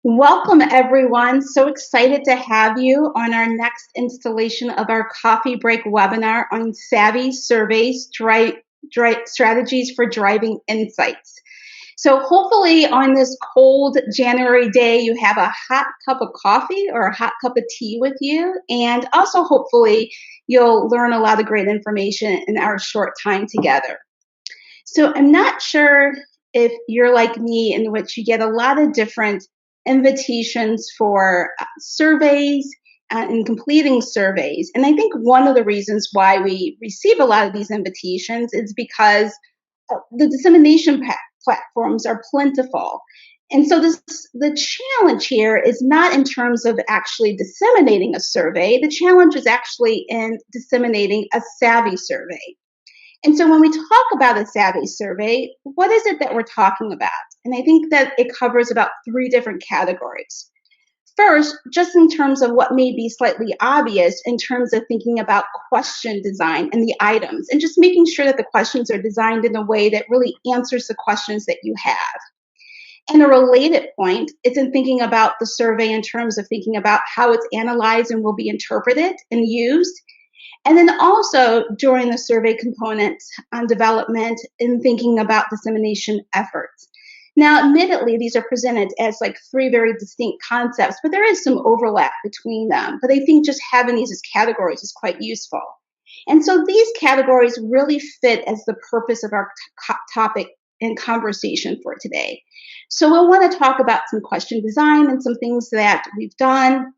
Welcome, everyone. So excited to have you on our next installation of our coffee break webinar on savvy surveys, strategies for driving insights. So hopefully on this cold January day, you have a hot cup of coffee or a hot cup of tea with you. And also hopefully you'll learn a lot of great information in our short time together. So I'm not sure if you're like me, in which you get a lot of different invitations for surveys and completing surveys. And I think one of the reasons why we receive a lot of these invitations is because the dissemination platforms are plentiful. And so the challenge here is not in terms of actually disseminating a survey. The challenge is actually in disseminating a savvy survey. And so when we talk about a savvy survey, what is it that we're talking about? And I think that it covers about three different categories. First, just in terms of what may be slightly obvious in terms of thinking about question design and the items, and just making sure that the questions are designed in a way that really answers the questions that you have. And a related point is in thinking about the survey in terms of thinking about how it's analyzed and will be interpreted and used. And then also during the survey components on development in thinking about dissemination efforts. Now, admittedly, these are presented as like three very distinct concepts, but there is some overlap between them. But I think just having these as categories is quite useful. And so these categories really fit as the purpose of our topic and conversation for today. So we'll want to talk about some question design and some things that we've done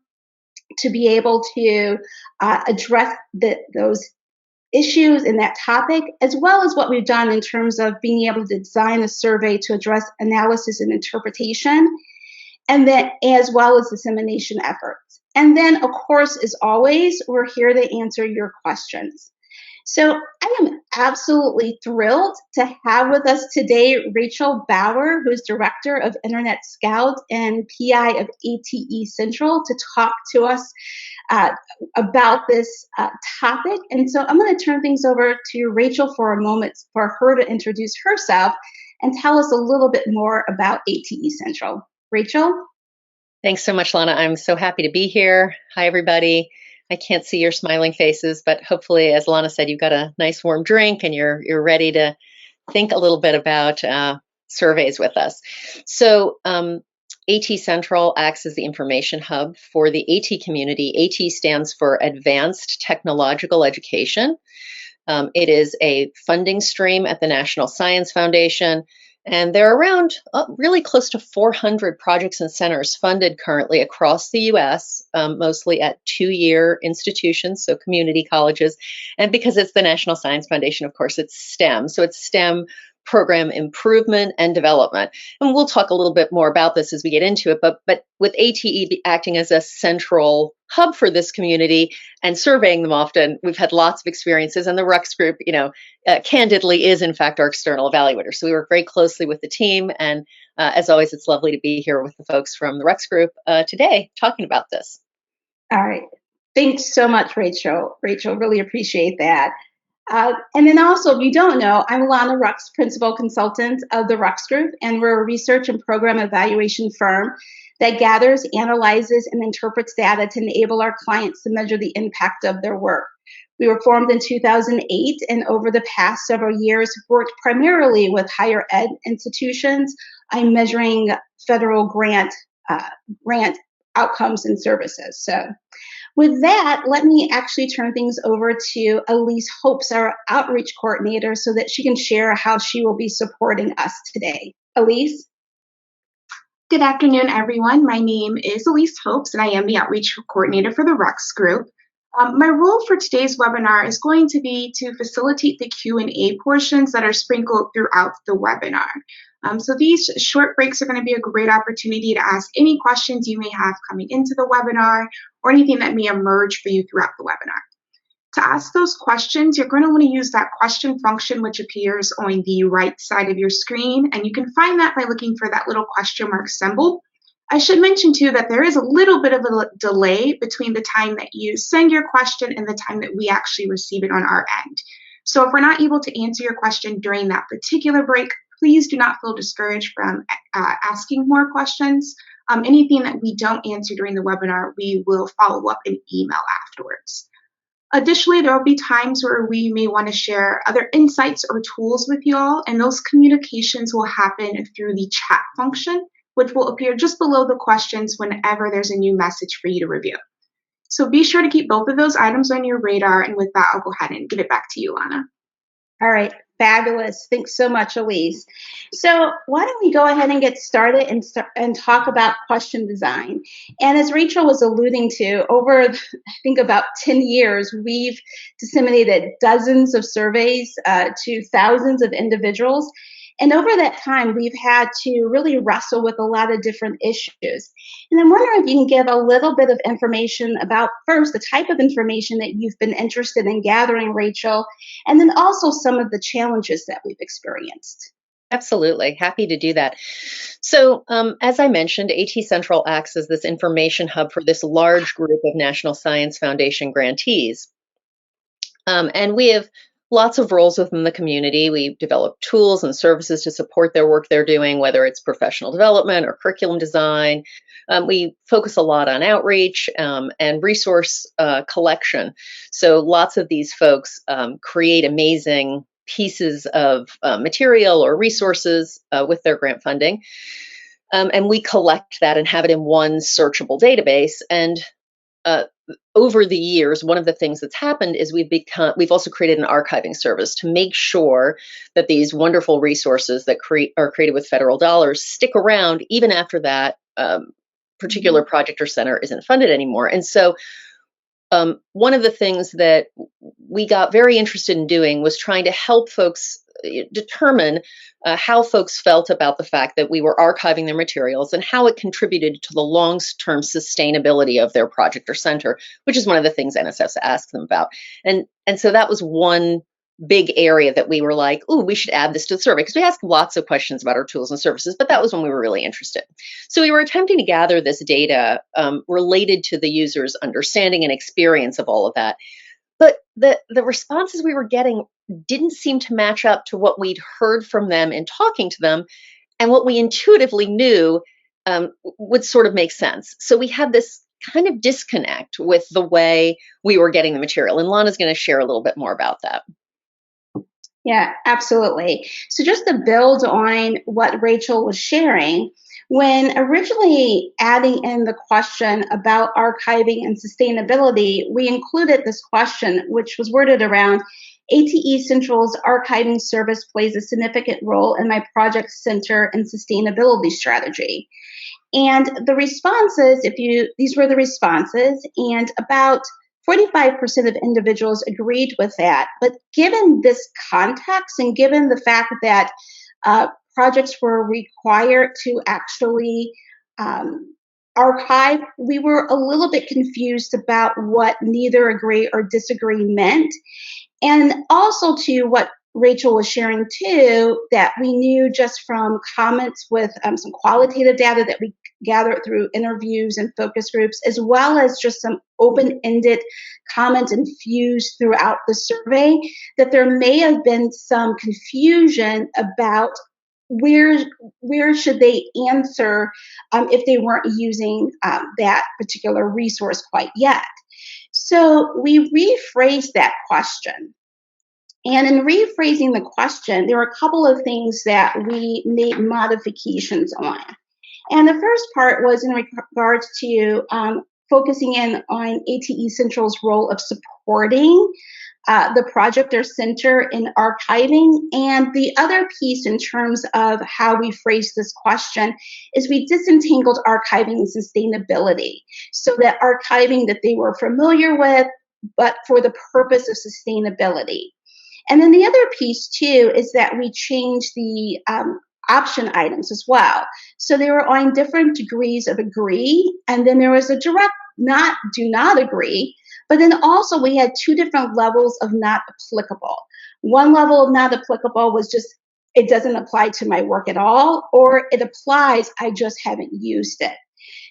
to be able to address those issues in that topic, as well as what we've done in terms of being able to design a survey to address analysis and interpretation, and then as well as dissemination efforts. And then, of course, as always, we're here to answer your questions. So I am absolutely thrilled to have with us today Rachael Bower, who's Director of Internet Scout and PI of ATE Central, to talk to us about this topic. And so I'm going to turn things over to Rachael for a moment for her to introduce herself and tell us a little bit more about ATE Central. Rachael? Thanks so much, Lana. I'm so happy to be here. Hi, everybody. I can't see your smiling faces, but hopefully, as Lana said, you've got a nice warm drink and you're ready to think a little bit about surveys with us. So AT Central acts as the information hub for the AT community. AT stands for Advanced Technological Education. It is a funding stream at the National Science Foundation. And there are around really close to 400 projects and centers funded currently across the U.S., mostly at two-year institutions, so community colleges. And because it's the National Science Foundation, of course, it's STEM. So it's STEM program improvement and development. And we'll talk a little bit more about this as we get into it. But with ATE acting as a central hub for this community and surveying them often, we've had lots of experiences. And the Rux group, candidly is in fact our external evaluator. So we work very closely with the team. And as always, it's lovely to be here with the folks from the Rux group today talking about this. All right. Thanks so much, Rachael. Rachael, really appreciate that. And then also, if you don't know, I'm Allie Rux, Principal Consultant of the Rux Group, and we're a research and program evaluation firm that gathers, analyzes, and interprets data to enable our clients to measure the impact of their work. We were formed in 2008, and over the past several years, worked primarily with higher ed institutions on measuring federal grant outcomes and services. So with that, let me actually turn things over to Elise Hopes, our outreach coordinator, so that she can share how she will be supporting us today. Elise? Good afternoon, everyone. My name is Elise Hopes, and I am the outreach coordinator for the Rux Group. My role for today's webinar is going to be to facilitate the Q&A portions that are sprinkled throughout the webinar. So these short breaks are going to be a great opportunity to ask any questions you may have coming into the webinar or anything that may emerge for you throughout the webinar. To ask those questions, you're going to want to use that question function which appears on the right side of your screen, and you can find that by looking for that little question mark symbol. I should mention too that there is a little bit of a delay between the time that you send your question and the time that we actually receive it on our end. So if we're not able to answer your question during that particular break, please do not feel discouraged from asking more questions. Anything that we don't answer during the webinar, we will follow up in email afterwards. Additionally, there will be times where we may want to share other insights or tools with you all, and those communications will happen through the chat function, which will appear just below the questions whenever there's a new message for you to review. So be sure to keep both of those items on your radar, and with that, I'll go ahead and give it back to you, Lana. All right, fabulous. Thanks so much, Elise. So why don't we go ahead and get started and talk about question design. And as Rachel was alluding to, over, I think, about 10 years, we've disseminated dozens of surveys to thousands of individuals. And over that time, we've had to really wrestle with a lot of different issues. And I'm wondering if you can give a little bit of information about, first, the type of information that you've been interested in gathering, Rachel, and then also some of the challenges that we've experienced. Absolutely. Happy to do that. So as I mentioned, AT Central acts as this information hub for this large group of National Science Foundation grantees. And we have lots of roles within the community. We develop tools and services to support their work they're doing, whether it's professional development or curriculum design. We focus a lot on outreach and resource collection. So lots of these folks create amazing pieces of material or resources with their grant funding. And we collect that and have it in one searchable database. And over the years, one of the things that's happened is we've also created an archiving service to make sure that these wonderful resources that are created with federal dollars stick around even after that particular project or center isn't funded anymore. And so one of the things that we got very interested in doing was trying to help folks determine how folks felt about the fact that we were archiving their materials and how it contributed to the long-term sustainability of their project or center, which is one of the things NSFs asked them about. And so that was one big area that we were like, oh, we should add this to the survey, because we asked lots of questions about our tools and services, but that was when we were really interested. So we were attempting to gather this data related to the user's understanding and experience of all of that. But the responses we were getting didn't seem to match up to what we'd heard from them in talking to them and what we intuitively knew would sort of make sense. So we had this kind of disconnect with the way we were getting the material. And Lana's going to share a little bit more about that. Yeah, absolutely. So just to build on what Rachel was sharing, when originally adding in the question about archiving and sustainability, we included this question, which was worded around ATE Central's archiving service plays a significant role in my project center and sustainability strategy. And the responses, these were the responses, and about 45% of individuals agreed with that. But given this context and given the fact that projects were required to actually archive, we were a little bit confused about what neither agree or disagree meant. And also to what Rachel was sharing too, that we knew just from comments with some qualitative data that we gathered through interviews and focus groups, as well as just some open-ended comments infused throughout the survey, that there may have been some confusion about where should they answer if they weren't using that particular resource quite yet. So we rephrased that question. And in rephrasing the question, there were a couple of things that we made modifications on. And the first part was in regards to focusing in on ATE Central's role of supporting the project or center in archiving. And the other piece in terms of how we phrased this question is we disentangled archiving and sustainability, so that archiving that they were familiar with, but for the purpose of sustainability. And then the other piece too is that we changed the option items as well. So they were on different degrees of agree, and then there was a direct do not agree, but then also we had two different levels of not applicable. One level of not applicable was just, it doesn't apply to my work at all, or it applies, I just haven't used it.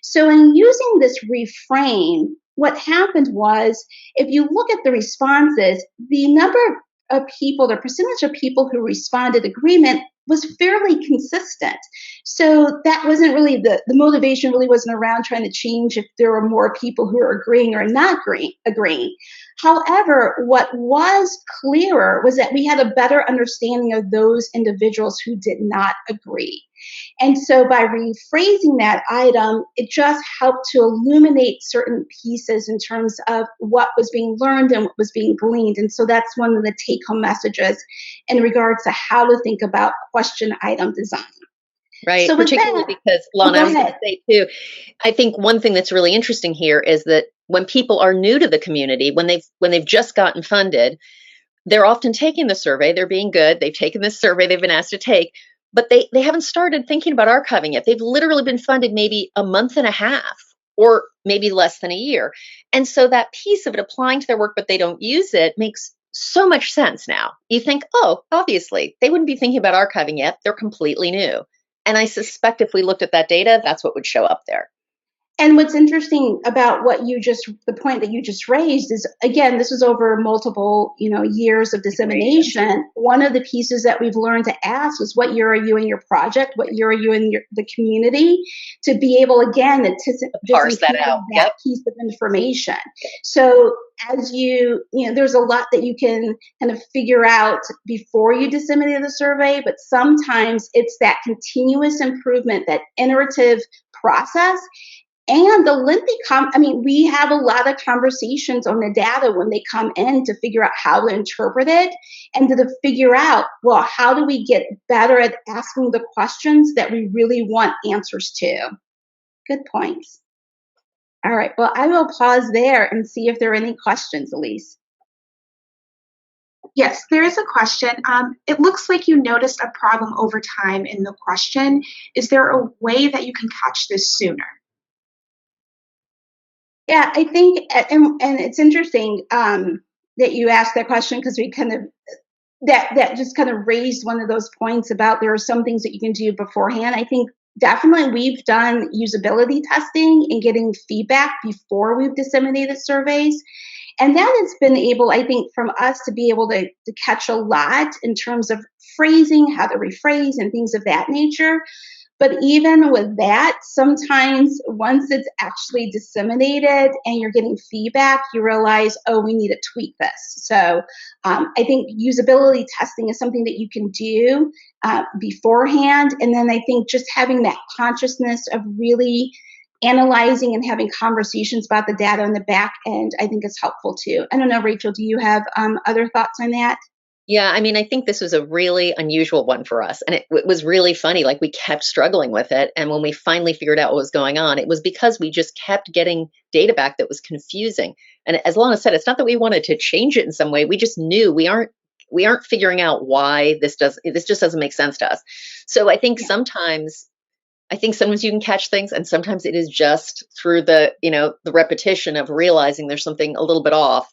So in using this reframe, what happened was, if you look at the responses, the number of people, the percentage of people who responded agreement was fairly consistent. So that wasn't really the motivation really wasn't around trying to change if there were more people who are agreeing or not agreeing. However, what was clearer was that we had a better understanding of those individuals who did not agree. And so by rephrasing that item, it just helped to illuminate certain pieces in terms of what was being learned and what was being gleaned. And so that's one of the take home messages in regards to how to think about question item design. Right, So with particularly that, because, Lana, I was going to ahead. say too, I think one thing that's really interesting here is that when people are new to the community, when they've just gotten funded, they're often taking the survey, they're being good, they've taken this survey they've been asked to take, but they haven't started thinking about archiving yet. They've literally been funded maybe a month and a half or maybe less than a year. And so that piece of it applying to their work, but they don't use it, makes so much sense now. You think, oh, obviously, they wouldn't be thinking about archiving yet. They're completely new. And I suspect if we looked at that data, that's what would show up there. And what's interesting about the point that you just raised is, again, this was over multiple, years of dissemination. One of the pieces that we've learned to ask is, what year are you in your project? What year are you in the community? To be able, again, to parse that out. That piece of information. So as there's a lot that you can kind of figure out before you disseminate the survey, but sometimes it's that continuous improvement, that iterative process. And the lengthy we have a lot of conversations on the data when they come in to figure out how to interpret it and to figure out, well, how do we get better at asking the questions that we really want answers to? Good points. All right, well, I will pause there and see if there are any questions, Elise. Yes, there is a question. It looks like you noticed a problem over time in the question. Is there a way that you can catch this sooner? Yeah, I think, and it's interesting that you asked that question, because we kind of, that just kind of raised one of those points about there are some things that you can do beforehand. I think definitely we've done usability testing and getting feedback before we've disseminated surveys. And that has been able, I think, from us to be able to catch a lot in terms of phrasing, how to rephrase, and things of that nature. But even with that, sometimes once it's actually disseminated and you're getting feedback, you realize, oh, we need to tweak this. So I think usability testing is something that you can do beforehand. And then I think just having that consciousness of really analyzing and having conversations about the data on the back end, I think is helpful too. I don't know, Rachel, do you have other thoughts on that? Yeah, I mean, I think this was a really unusual one for us. And it was really funny. Like, we kept struggling with it. And when we finally figured out what was going on, it was because we just kept getting data back that was confusing. And as Lana said, it's not that we wanted to change it in some way. We just knew we aren't figuring out why this just doesn't make sense to us. So I think sometimes you can catch things, and sometimes it is just through the repetition of realizing there's something a little bit off.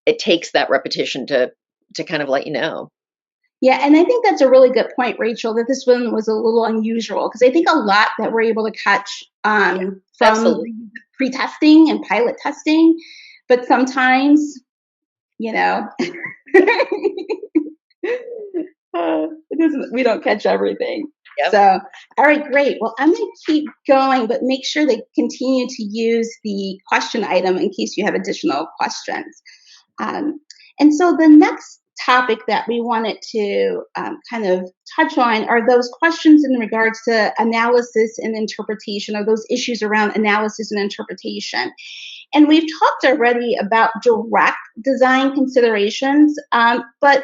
It takes that repetition to kind of let you know. Yeah, and I think that's a really good point, Rachel, that this one was a little unusual, because I think a lot that we're able to catch from pre-testing and pilot testing, but sometimes, we don't catch everything. Yep. So, all right, great. Well, I'm going to keep going, but make sure they continue to use the question item in case you have additional questions. And so the next topic that we wanted to kind of touch on are those questions in regards to analysis and interpretation, or those issues around analysis and interpretation. And we've talked already about direct design considerations, but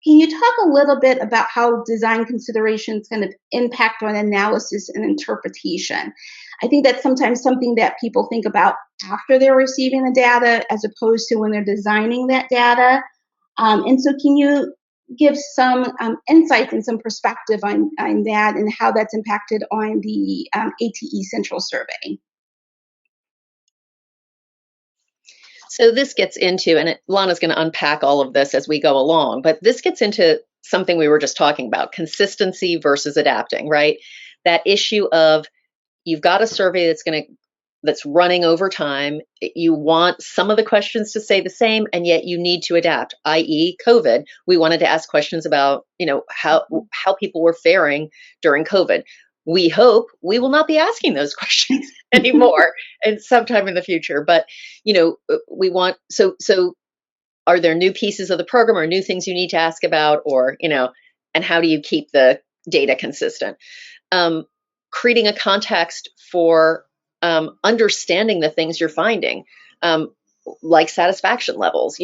can you talk a little bit about how design considerations kind of impact on analysis and interpretation? I think that's sometimes something that people think about after they're receiving the data, as opposed to when they're designing that data. And so can you give some insights and some perspective on that, and how that's impacted on the ATE Central Survey? So this gets into, and Lana's going to unpack all of this as we go along, but this gets into something we were just talking about, consistency versus adapting, right? That issue of, you've got a survey that's running over time. You want some of the questions to stay the same, and yet you need to adapt, i.e. COVID. We wanted to ask questions about, how people were faring during COVID. We hope we will not be asking those questions anymore and sometime in the future. But, we want, so are there new pieces of the program or new things you need to ask about, or, and how do you keep the data consistent? Creating a context for understanding the things you're finding, like satisfaction levels.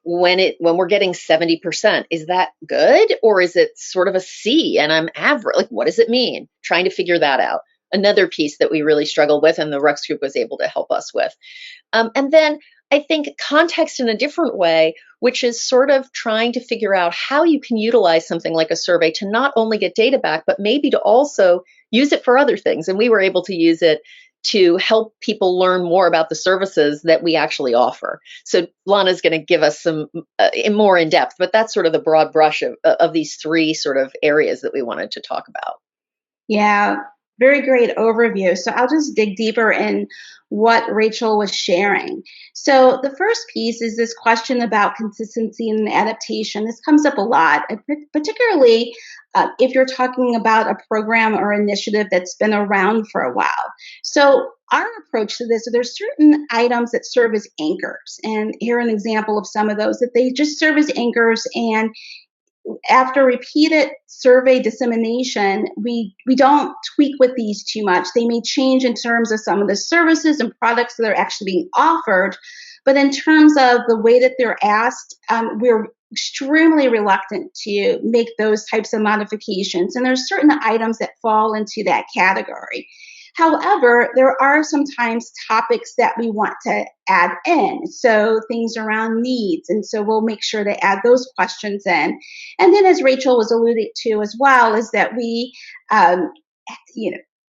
When we're getting 70%, is that good, or is it sort of a C and I'm average? Like, what does it mean? Trying to figure that out. Another piece that we really struggled with, and the Rux group was able to help us with. And then I think context in a different way, which is sort of trying to figure out how you can utilize something like a survey to not only get data back, but maybe to also use it for other things. And we were able to use it to help people learn more about the services that we actually offer. So Lana's going to give us some more in depth, but that's sort of the broad brush of these three sort of areas that we wanted to talk about. Yeah, very great overview. So I'll just dig deeper in what Rachel was sharing. So the first piece is this question about consistency and adaptation. This comes up a lot, particularly if you're talking about a program or initiative that's been around for a while. So our approach to this, so there's certain items that serve as anchors. And here an example of some of those, that they just serve as anchors, and after repeated survey dissemination, we don't tweak with these too much. They may change in terms of some of the services and products that are actually being offered, but in terms of the way that they're asked, we're extremely reluctant to make those types of modifications. And there's certain items that fall into that category. However, there are sometimes topics that we want to add in, so things around needs, and so we'll make sure to add those questions in. And then, as Rachel was alluding to as well, is that we,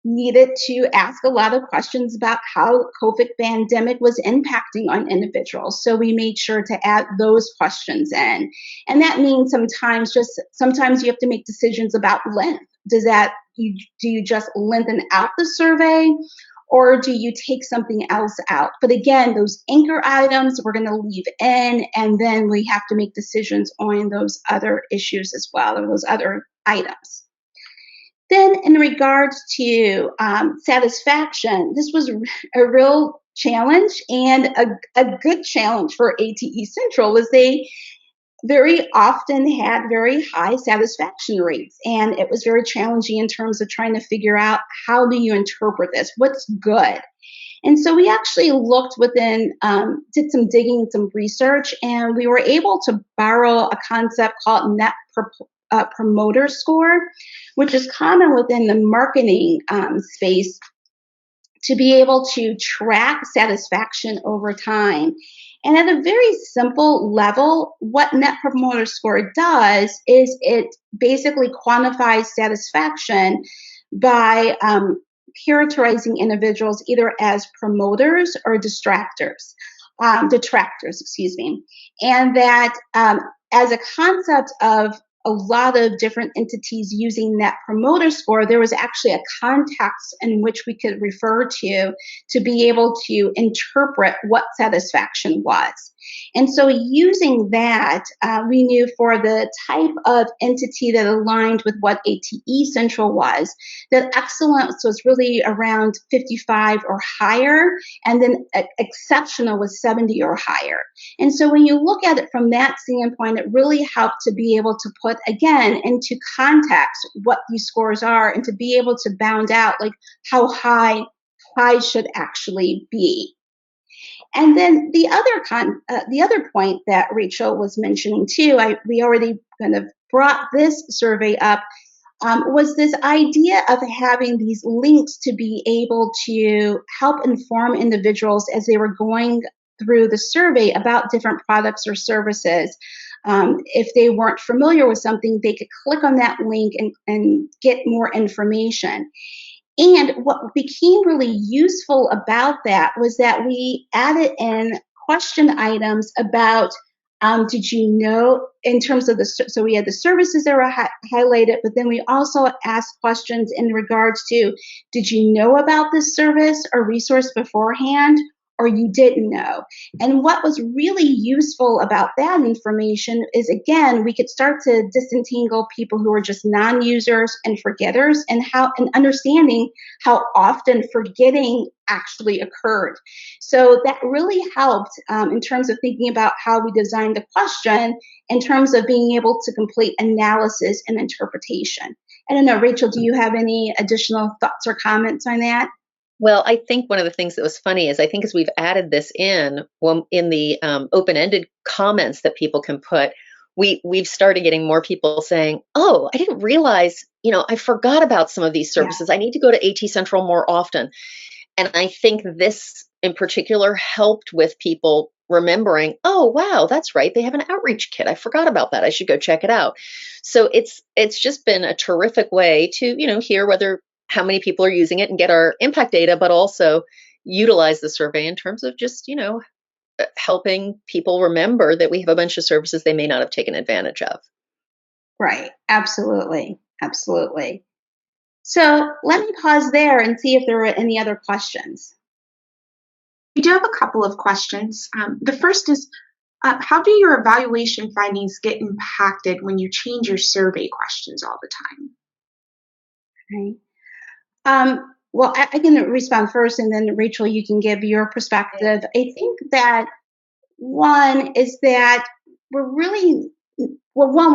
needed to ask a lot of questions about how COVID pandemic was impacting on individuals. So we made sure to add those questions in, and that means sometimes you have to make decisions about length. Do you just lengthen out the survey, or do you take something else out? But again, those anchor items we're going to leave in, and then we have to make decisions on those other issues as well, or those other items. Then in regards to satisfaction, this was a real challenge, and a good challenge for ATE Central was they very often had very high satisfaction rates, and it was very challenging in terms of trying to figure out, how do you interpret this? What's good? And so we actually looked within, did some digging, some research, and we were able to borrow a concept called Net Promoter Score, which is common within the marketing space, to be able to track satisfaction over time. And at a very simple level, what Net Promoter Score does is it basically quantifies satisfaction by characterizing individuals either as promoters or detractors, and that as a concept of a lot of different entities using Net Promoter Score, there was actually a context in which we could refer to be able to interpret what satisfaction was. And so using that, we knew for the type of entity that aligned with what ATE Central was, that excellence was really around 55 or higher, and then exceptional was 70 or higher. And so when you look at it from that standpoint, it really helped to be able to put, again, into context what these scores are, and to be able to bound out like how high should actually be. And then the other point that Rachel was mentioning too, we already kind of brought this survey up, was this idea of having these links to be able to help inform individuals as they were going through the survey about different products or services. If they weren't familiar with something, they could click on that link and get more information. And what became really useful about that was that we added in question items about Did you know in terms of so we had the services that were highlighted, but then we also asked questions in regards to, did you know about this service or resource beforehand, or you didn't know? And what was really useful about that information is, again, we could start to disentangle people who are just non-users and forgetters, and understanding how often forgetting actually occurred. So that really helped in terms of thinking about how we designed the question in terms of being able to complete analysis and interpretation. I don't know, Rachel, do you have any additional thoughts or comments on that? Well, I think one of the things that was funny is I think as we've added this in the open-ended comments that people can put, we've started getting more people saying, "Oh, I didn't realize, I forgot about some of these services. I need to go to AT Central more often." And I think this in particular helped with people remembering, "Oh, wow, that's right. They have an outreach kit. I forgot about that. I should go check it out." So it's just been a terrific way to, hear how many people are using it and get our impact data, but also utilize the survey in terms of just, helping people remember that we have a bunch of services they may not have taken advantage of. Right. Absolutely. Absolutely. So let me pause there and see if there are any other questions. We do have a couple of questions. The first is, how do your evaluation findings get impacted when you change your survey questions all the time? Okay. Well, I can respond first, and then Rachel, you can give your perspective. I think that one is that we're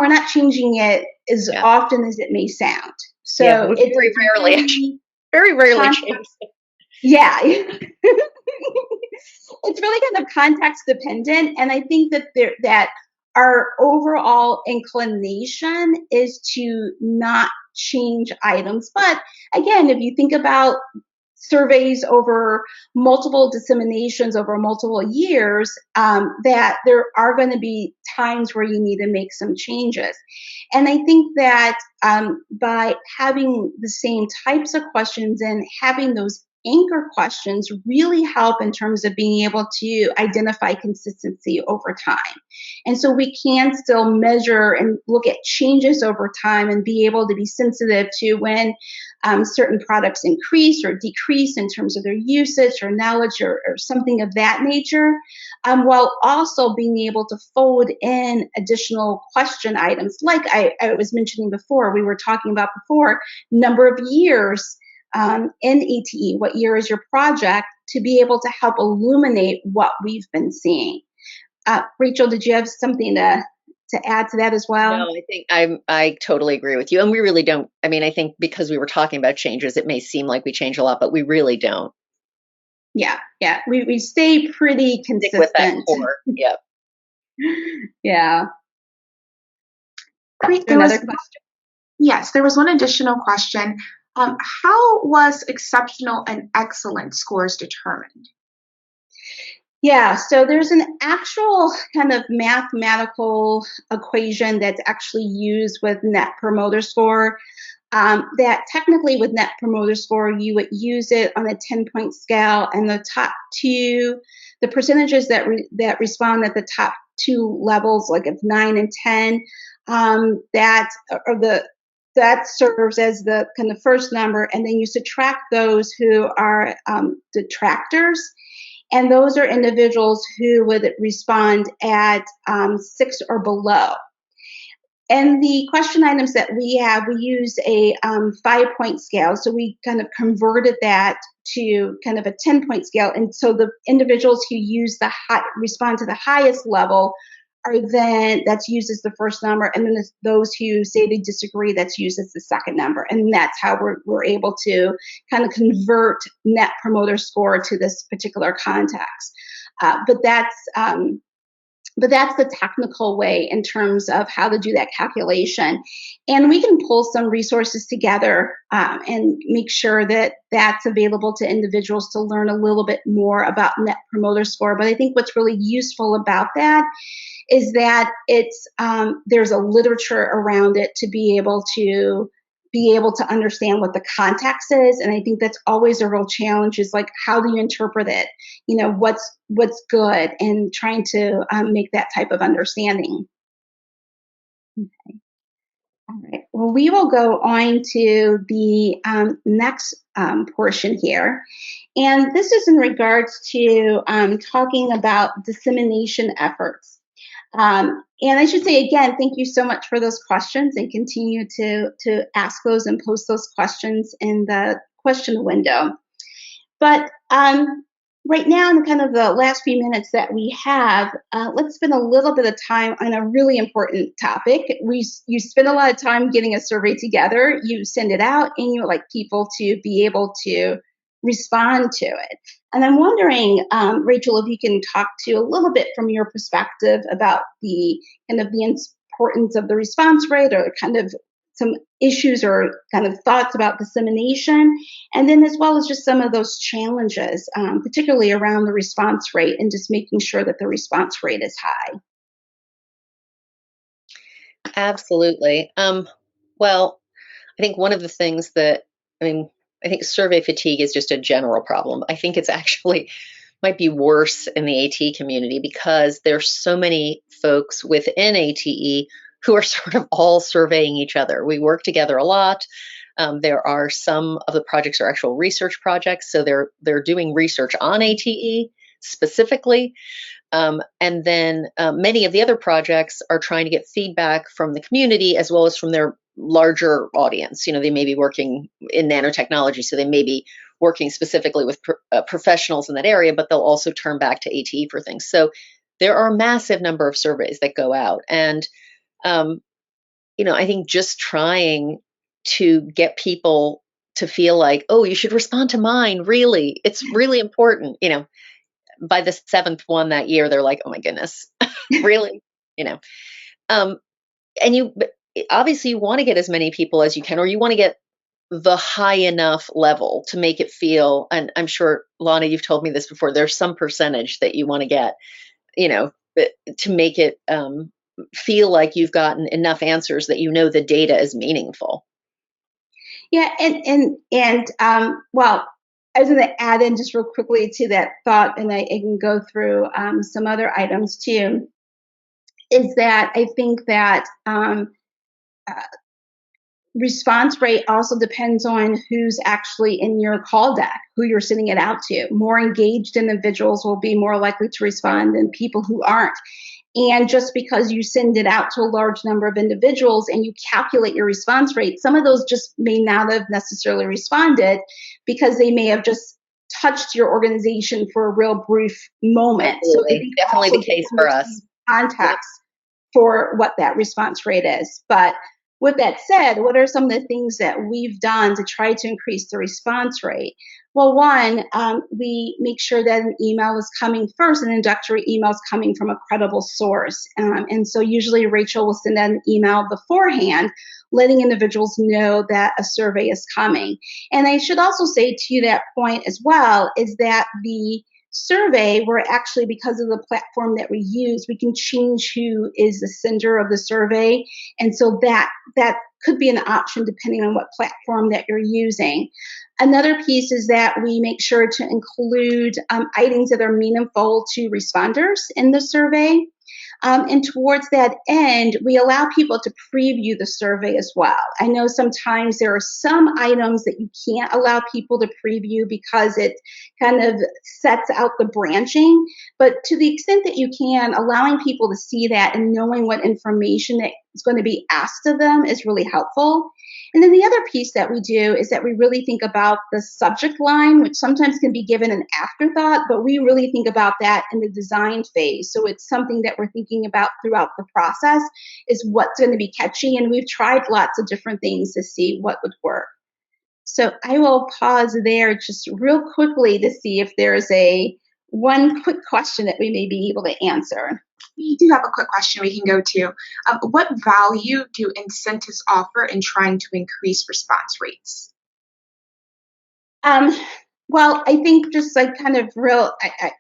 not changing it as often as it may sound. So we it's very rarely change it. Yeah. It's really kind of context dependent, and I think that our overall inclination is to not change items. But again, if you think about surveys over multiple disseminations over multiple years, that there are going to be times where you need to make some changes. And I think that by having the same types of questions and having those anchor questions really help in terms of being able to identify consistency over time. And so we can still measure and look at changes over time and be able to be sensitive to when certain products increase or decrease in terms of their usage or knowledge or something of that nature, while also being able to fold in additional question items. Like I was mentioning before, we were talking about before, number of years in ATE, what year is your project, to be able to help illuminate what we've been seeing. Rachel, did you have something to add to that as well? No, I think I totally agree with you. And we really don't. I mean, I think because we were talking about changes, it may seem like we change a lot, but we really don't. Yeah. We stay pretty consistent. Stick with that core. Yep. Yeah. Great. Another question? Yes, there was one additional question. How was exceptional and excellent scores determined? Yeah, so there's an actual kind of mathematical equation that's actually used with Net Promoter Score. That technically with Net Promoter Score, you would use it on a 10-point scale, and the top two, the percentages that respond at the top two levels, like of 9 and 10, that serves as the kind of first number, and then you subtract those who are detractors. And those are individuals who would respond at 6 or below. And the question items that we have, we use a 5-point scale. So we kind of converted that to kind of a 10-point scale. And so the individuals who respond to the highest level that's used as the first number. And then those who say they disagree, that's used as the second number. And that's how we're able to kind of convert Net Promoter Score to this particular context. But that's the technical way in terms of how to do that calculation. And we can pull some resources together and make sure that that's available to individuals to learn a little bit more about Net Promoter Score. But I think what's really useful about that is that it's there's a literature around it to be able to be able to understand what the context is. And I think that's always a real challenge, is like, how do you interpret it? What's good, and trying to make that type of understanding. Okay. All right. Well, we will go on to the next portion here. And this is in regards to talking about dissemination efforts. And I should say, again, thank you so much for those questions, and continue to ask those and post those questions in the question window. But right now, in kind of the last few minutes that we have, let's spend a little bit of time on a really important topic. You spend a lot of time getting a survey together, you send it out, and you would like people to be able to respond to it. And I'm wondering, Rachel, if you can talk to a little bit from your perspective about the kind of the importance of the response rate, or kind of some issues or kind of thoughts about dissemination, and then as well as just some of those challenges, particularly around the response rate, and just making sure that the response rate is high. Absolutely. Well, I think one of the things that, I think survey fatigue is just a general problem. I think it's actually might be worse in the AT community, because there's so many folks within ATE who are sort of all surveying each other. We work together a lot. There are some of the projects are actual research projects, so they're doing research on ATE specifically. And then many of the other projects are trying to get feedback from the community as well as from their larger audience. They may be working in nanotechnology, so they may be working specifically with professionals in that area, but they'll also turn back to ATE for things. So there are a massive number of surveys that go out. And, I think just trying to get people to feel like, oh, you should respond to mine. Really, it's really important. By the seventh one that year, they're like, oh my goodness, really? And you obviously you want to get as many people as you can, or you want to get the high enough level to make it feel, and I'm sure, Lana, you've told me this before, there's some percentage that you want to get, to make it feel like you've gotten enough answers that the data is meaningful. Yeah, and well, I was going to add in just real quickly to that thought, and I can go through some other items too, is that I think that response rate also depends on who's actually in your call deck, who you're sending it out to. More engaged individuals will be more likely to respond than people who aren't. And just because you send it out to a large number of individuals and you calculate your response rate, some of those just may not have necessarily responded because they may have just touched your organization for a real brief moment. Absolutely. So definitely the case for us. Context for what that response rate is. But with that said, what are some of the things that we've done to try to increase the response rate? Well, one, we make sure that an email is coming first, an introductory email is coming from a credible source. And so usually Rachel will send out an email beforehand, letting individuals know that a survey is coming. And I should also say to that point as well, is that the survey, where actually, because of the platform that we use, we can change who is the sender of the survey. And so that could be an option depending on what platform that you're using. Another piece is that we make sure to include items that are meaningful to responders in the survey. And towards that end, we allow people to preview the survey as well. I know sometimes there are some items that you can't allow people to preview because it kind of sets out the branching. But to the extent that you can, allowing people to see that and knowing what information that is going to be asked of them is really helpful. And then the other piece that we do is that we really think about the subject line, which sometimes can be given an afterthought, but we really think about that in the design phase. So it's something that we're thinking about throughout the process, is what's going to be catchy. And we've tried lots of different things to see what would work. So I will pause there just real quickly to see if there's one quick question that we may be able to answer. We do have a quick question we can go to. What value do incentives offer in trying to increase response rates? Well, I think just like kind of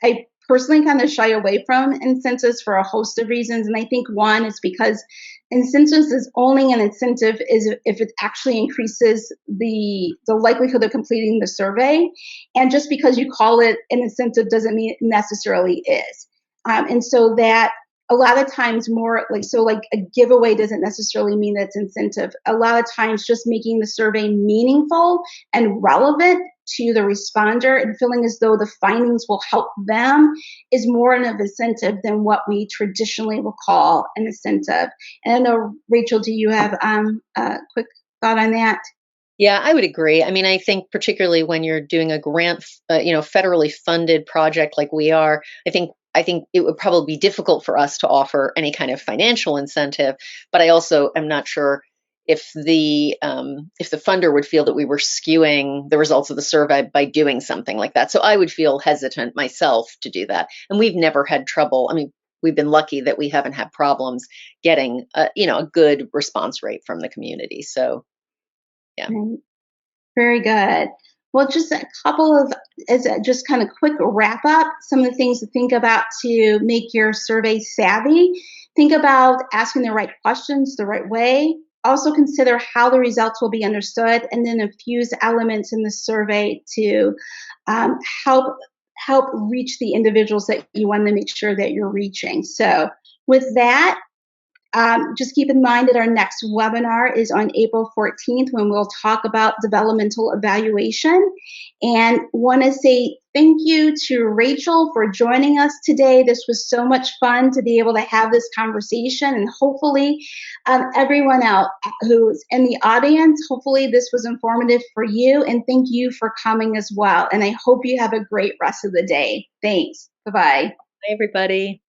I personally kind of shy away from incentives for a host of reasons. And I think one is because incentives is only an incentive is if it actually increases the likelihood of completing the survey. And just because you call it an incentive doesn't mean it necessarily is. And so that a lot of times more like a giveaway doesn't necessarily mean that it's incentive. A lot of times just making the survey meaningful and relevant to the responder and feeling as though the findings will help them is more of an incentive than what we traditionally will call an incentive. And I know, Rachel, do you have a quick thought on that? Yeah, I would agree. I mean, I think particularly when you're doing a grant, federally funded project like we are, I think it would probably be difficult for us to offer any kind of financial incentive. But I also am not sure if the funder would feel that we were skewing the results of the survey by doing something like that. So I would feel hesitant myself to do that. And we've never had trouble. I mean, we've been lucky that we haven't had problems getting a good response rate from the community. So yeah. Right. Very good. Well, just a couple of, as a just kind of quick wrap up, some of the things to think about to make your survey savvy. Think about asking the right questions the right way. Also consider how the results will be understood, and then infuse elements in the survey to help reach the individuals that you want to make sure that you're reaching. So with that, just keep in mind that our next webinar is on April 14th when we'll talk about developmental evaluation. And want to say thank you to Rachel for joining us today. This was so much fun to be able to have this conversation, and hopefully everyone else who's in the audience, hopefully this was informative for you, and thank you for coming as well. And I hope you have a great rest of the day. Thanks. Bye-bye. Hi, everybody.